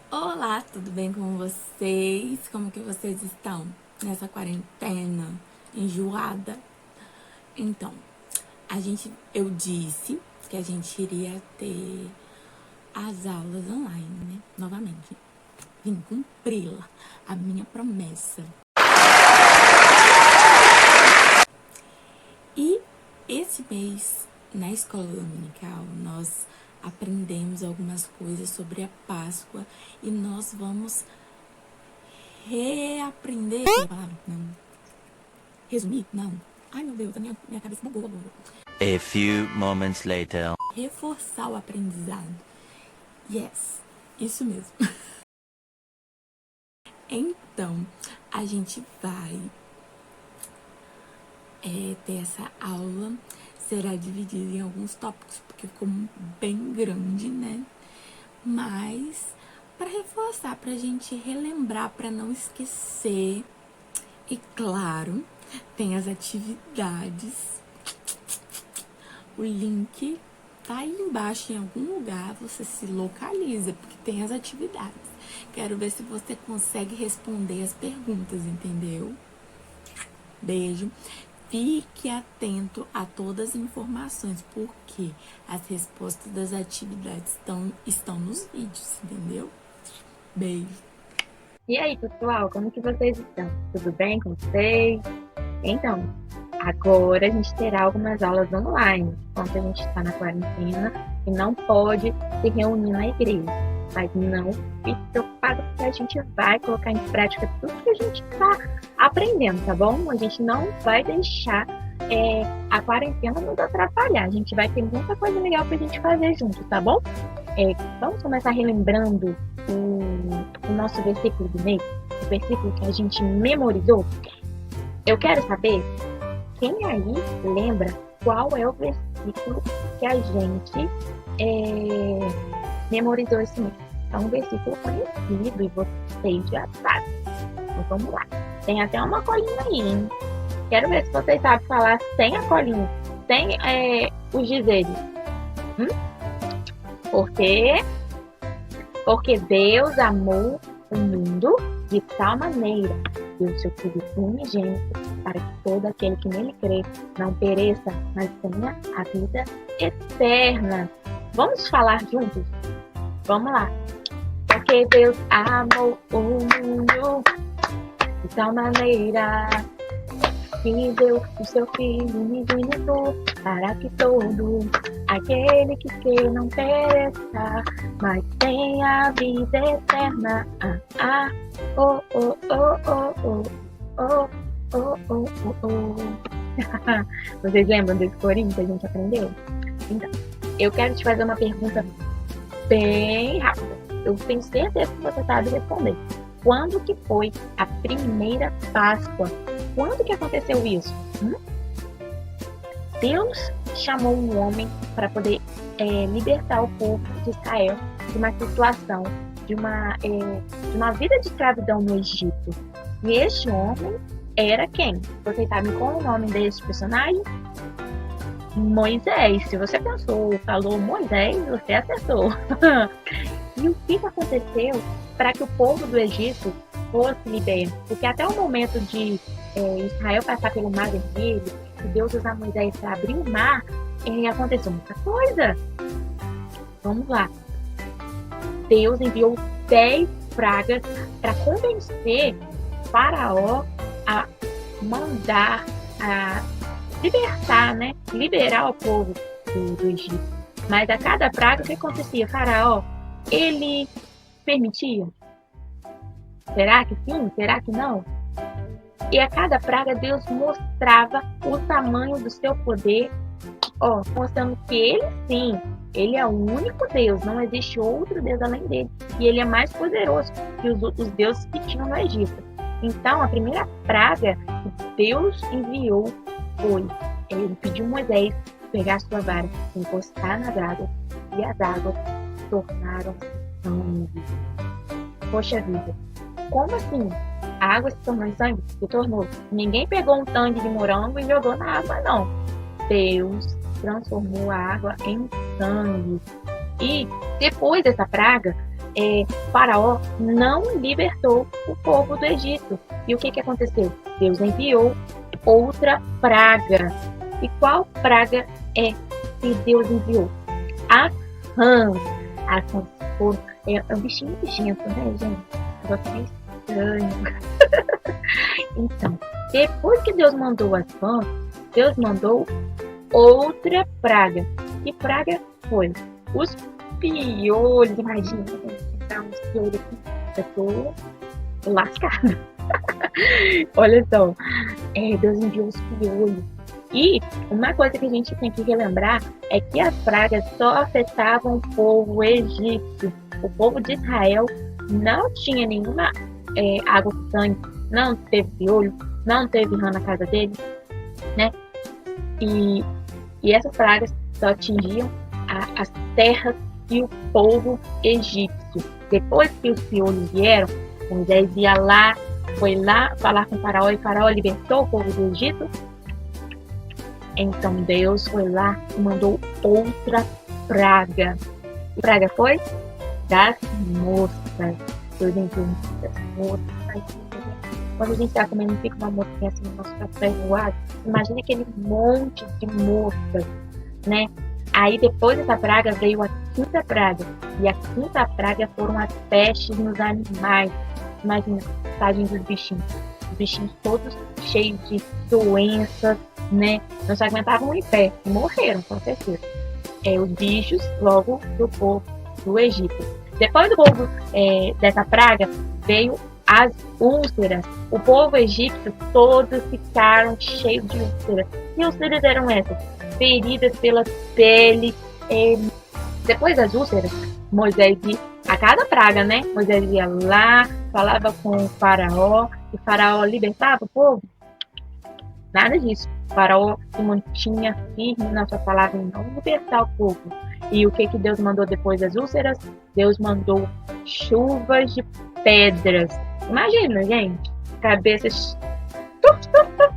Olá, tudo bem com vocês? Como que vocês estão nessa quarentena enjoada? Então, eu disse que a gente iria ter as aulas online, né? Novamente. Vim cumpri-la, a minha promessa. E esse mês, na escola dominical, nós aprendemos algumas coisas sobre a Páscoa e nós vamos reaprender. Não. Resumir? Não. Ai, meu Deus, a minha cabeça bugou agora. A few moments later. Reforçar o aprendizado. Yes, isso mesmo. Então, a gente vai ter essa aula. Será dividida em alguns tópicos, porque ficou bem grande, né? Mas, para reforçar, para a gente relembrar, para não esquecer. E claro, tem as atividades. O link tá aí embaixo em algum lugar, você se localiza, porque tem as atividades. Quero ver se você consegue responder as perguntas, entendeu? Beijo. Fique atento a todas as informações, porque as respostas das atividades estão nos vídeos, entendeu? Beijo. E aí, pessoal, como que vocês estão? Tudo bem com vocês? Então, agora a gente terá algumas aulas online, enquanto a gente está na quarentena e não pode se reunir na igreja. Mas não fique preocupado, porque a gente vai colocar em prática tudo que a gente está aprendendo, tá bom? A gente não vai deixar a quarentena nos atrapalhar. A gente vai ter muita coisa legal pra gente fazer junto, tá bom? Vamos começar relembrando o nosso versículo do mês, o versículo que a gente memorizou. Eu quero saber quem aí lembra qual é o versículo que a gente memorizou esse mês. É um versículo conhecido e vocês já sabem. Então vamos lá. Tem até uma colinha aí, hein? Quero ver se vocês sabem falar sem a colinha, sem os dizeres. Porque Deus amou o mundo de tal maneira, deu seu Filho unigênito, para que todo aquele que nele crê não pereça, mas tenha a vida eterna. Vamos falar juntos? Vamos lá. Porque Deus amou o mundo de tal maneira que deu o seu Filho unigênito, para que todo aquele que crê não pereça, mas tenha a vida eterna. Oh, oh, oh, oh, oh, oh, oh, oh, oh, oh. Vocês lembram desse corinho que a gente aprendeu? Então, eu quero te fazer uma pergunta bem rápida. Eu tenho certeza que você sabe responder. Quando que foi a primeira Páscoa? Quando que aconteceu isso? Deus chamou um homem para poder libertar o povo de Israel de uma situação, de uma vida de escravidão no Egito. E este homem era quem? Vocês sabem qual é o nome desse personagem? Moisés. Se você falou Moisés, você acertou. E o que aconteceu para que o povo do Egito fosse liberto? Porque até o momento de Israel passar pelo Mar Vermelho, e Deus usar Moisés para abrir o mar, aconteceu muita coisa. Vamos lá. Deus enviou 10 pragas para convencer Faraó a mandar, a libertar, né? Liberar o povo do Egito. Mas a cada praga, o que acontecia? Faraó, ele permitia? Será que sim? Será que não? E a cada praga, Deus mostrava o tamanho do seu poder, mostrando que ele sim, ele é o único Deus, não existe outro Deus além dele. E ele é mais poderoso que os deuses que tinham no Egito. Então, a primeira praga que Deus enviou foi, ele pediu a Moisés pegar sua vara, encostar nas águas, e as águas tornaram sangue. Poxa vida, como assim? A água se tornou em sangue? Se tornou. Ninguém pegou um tangue de morango e jogou na água, não. Deus transformou a água em sangue. E depois dessa praga, Faraó não libertou o povo do Egito. E o que aconteceu? Deus enviou outra praga. E qual praga é que Deus enviou? A rã. As rãs foram... É um bichinho nojento, né, gente? Negócio meio estranho. Então, depois que Deus mandou as rãs, Deus mandou outra praga. Que praga foi? Os piolhos. Imagina, entrar uns piolhos aqui. Eu tô lascada. Olha só. Deus enviou os piolhos. E uma coisa que a gente tem que relembrar é que as pragas só afetavam o povo egípcio. O povo de Israel não tinha nenhuma água com sangue, não teve piolho, não teve rã na casa deles, né? E essas pragas só atingiam as terras e o povo egípcio. Depois que os piolhos vieram, Moisés foi lá falar com Faraó e Faraó libertou o povo do Egito. Então Deus foi lá e mandou outra praga. Que praga foi? Das moscas. Deus enviou muitas moscas. Quando a gente está comendo, fica uma mosquinha assim no nosso café voado. Imagina aquele monte de moscas, né? Aí depois dessa praga veio a quinta praga. E a quinta praga foram as pestes nos animais. Imagina, tadinho dos bichinhos. Os bichinhos todos cheios de doenças, né? Não se aguentavam em pé e morreram, com certeza. Os bichos logo do povo do Egito. Depois do povo dessa praga, veio as úlceras. O povo egípcio todos ficaram cheios de úlceras. Que úlceras eram essas? Feridas pela pele. Depois das úlceras, Moisés ia a cada praga, né? Moisés ia lá, falava com o Faraó, e o Faraó libertava o povo. Nada disso. O Faraó se mantinha firme na sua palavra em não libertar o povo. E o que Deus mandou depois das úlceras? Deus mandou chuvas de pedras. Imagina, gente, cabeças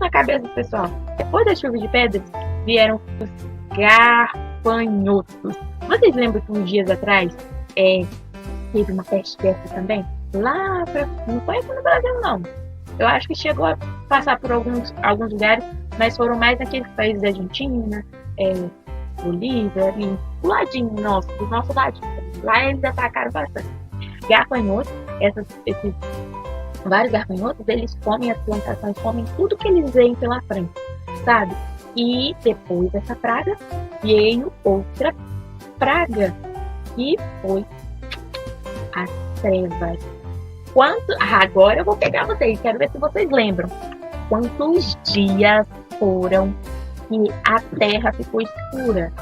na cabeça do pessoal. Depois das chuvas de pedras, vieram os gafanhotos. Vocês lembram que uns dias atrás teve uma peste dessa também? Não foi aqui no Brasil, não. Eu acho que chegou a passar por alguns lugares, mas foram mais naqueles países da Argentina, Bolívia, ali, do ladinho do nosso ladinho. Lá eles atacaram bastante. Gafanhotos, esses vários gafanhotos, eles comem as plantações, comem tudo que eles veem pela frente, sabe? E depois dessa praga, veio outra praga, que foi as trevas. Agora eu vou pegar vocês, quero ver se vocês lembram. Quantos dias foram que a terra ficou escura?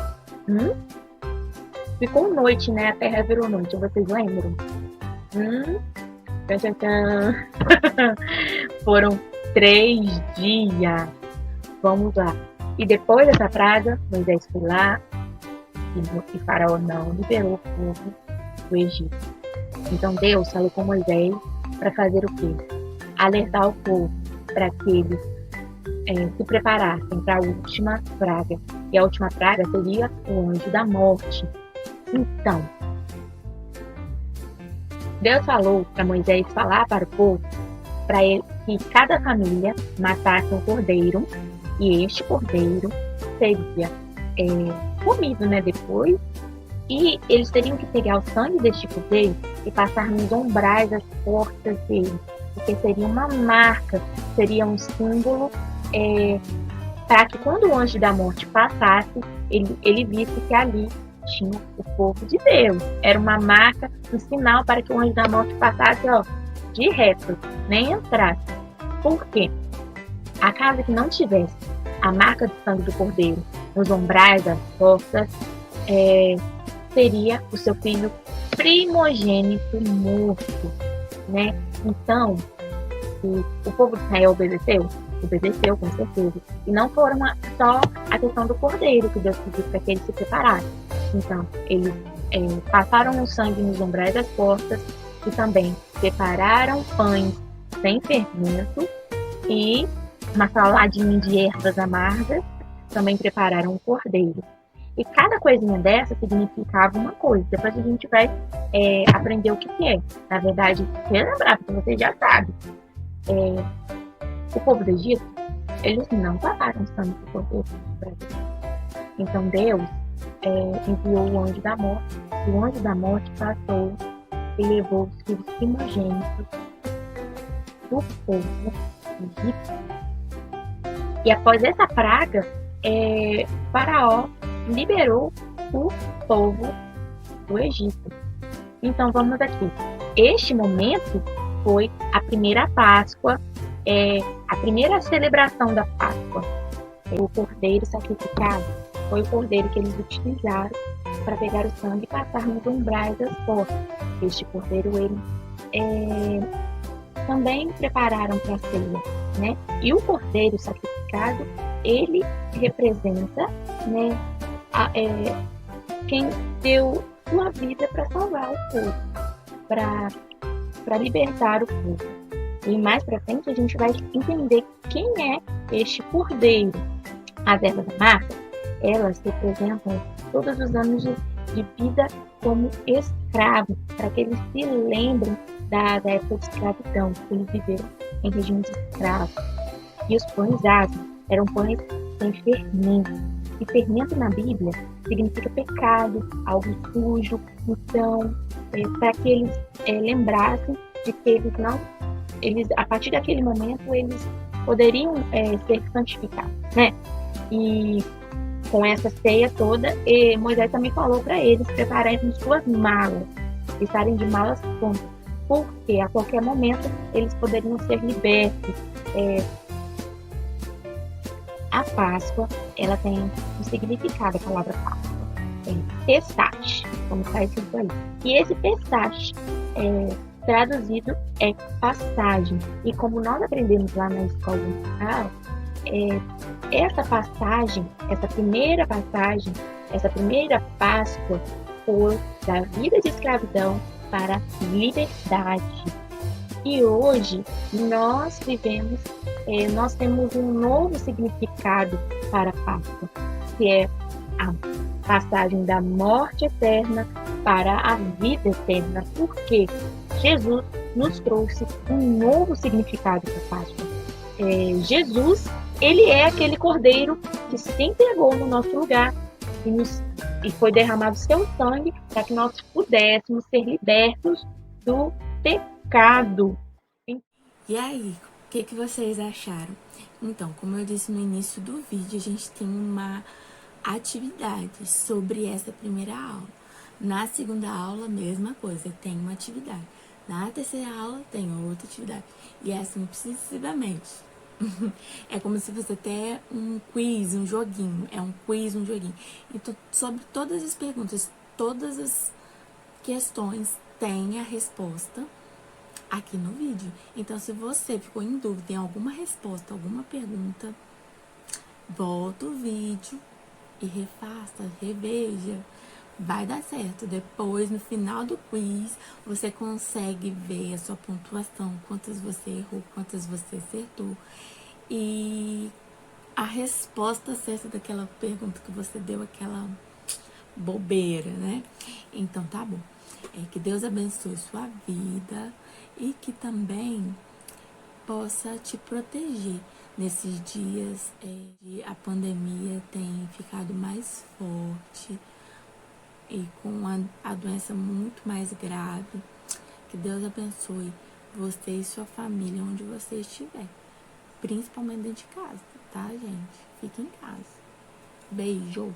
Ficou noite, né? A terra virou noite, vocês lembram? Foram 3 dias. Vamos lá. E depois dessa praga, Moisés foi lá e Faraó não liberou o povo do Egito. Então Deus falou com Moisés para fazer o quê? Alertar o povo para que eles se preparassem para a última praga. E a última praga seria o anjo da morte. Então, Deus falou para Moisés falar para o povo para que cada família matasse um cordeiro, e este cordeiro seria comido, né, depois. E eles teriam que pegar o sangue deste cordeiro e passar nos umbrais das portas dele, porque seria uma marca, seria um símbolo para que quando o anjo da morte passasse, ele visse que ali tinha o povo de Deus. Era uma marca, um sinal para que o anjo da morte passasse de reto, nem entrasse. Por quê? A casa que não tivesse a marca do sangue do cordeiro nos umbrais das portas, seria o seu filho primogênito morto, né? Então, o povo de Israel obedeceu com certeza. E não foram só a questão do cordeiro que Deus pediu para que eles se preparassem. Então, eles passaram o sangue nos umbrais das portas e também prepararam pães sem fermento e uma saladinha de ervas amargas. Também prepararam o cordeiro. E cada coisinha dessa significava uma coisa. Depois a gente vai aprender o que é. Na verdade, relembrar, porque você já sabe. O povo do Egito, eles não pararam sangue do cordeiro para Deus. Então Deus enviou o anjo da morte. E o anjo da morte passou e levou os filhos primogênitos do povo egípcio. E após essa praga, Faraó liberou o povo do Egito. Então vamos aqui. Este momento foi a primeira Páscoa, a primeira celebração da Páscoa. O cordeiro sacrificado foi o cordeiro que eles utilizaram para pegar o sangue e passar nos umbrais das portas. Este cordeiro eles também prepararam para a ceia, né? E o cordeiro sacrificado, ele representa, né, quem deu sua vida para salvar o povo, para libertar o povo. E mais para frente a gente vai entender quem é este cordeiro. As ervas amargas, elas representam todos os anos de vida como escravo, para que eles se lembrem da época de escravidão, que eles viveram em regime de escravo. E os pães asmos eram pães sem fermento. E fermento na Bíblia significa pecado, algo sujo. Então, para que eles lembrassem de que eles, a partir daquele momento, eles poderiam ser santificados, né? E com essa ceia toda, Moisés também falou para eles prepararem suas malas, estarem de malas prontas, porque a qualquer momento eles poderiam ser libertos. A Páscoa, ela tem um significado, a palavra Páscoa. Pestache, como está escrito aí. E esse pestache, traduzido, é passagem. E como nós aprendemos lá na escola dominical, essa passagem, essa primeira Páscoa foi da vida de escravidão para a liberdade. E hoje nós temos um novo significado para a Páscoa, que é a passagem da morte eterna para a vida eterna, porque Jesus nos trouxe um novo significado para a Páscoa. Jesus, ele é aquele cordeiro que se entregou no nosso lugar e foi derramado seu sangue para que nós pudéssemos ser libertos do pecado. E aí, o que vocês acharam? Então, como eu disse no início do vídeo, a gente tem uma atividade sobre essa primeira aula. Na segunda aula, mesma coisa, tem uma atividade. Na terceira aula, tem outra atividade. E assim sucessivamente. É como se você tem um quiz, um joguinho. É um quiz, um joguinho. Então, sobre todas as perguntas, todas as questões, tem a resposta aqui no vídeo. Então, se você ficou em dúvida em alguma resposta, alguma pergunta, volta o vídeo e refaça, reveja. Vai dar certo. Depois, no final do quiz, você consegue ver a sua pontuação, quantas você errou, quantas você acertou. E a resposta certa daquela pergunta que você deu, aquela bobeira, né? Então, tá bom. Que Deus abençoe sua vida e que também possa te proteger nesses dias. A pandemia tem ficado mais forte e com a doença muito mais grave. Que Deus abençoe você e sua família onde você estiver, principalmente dentro de casa, tá, gente? Fique em casa. Beijo!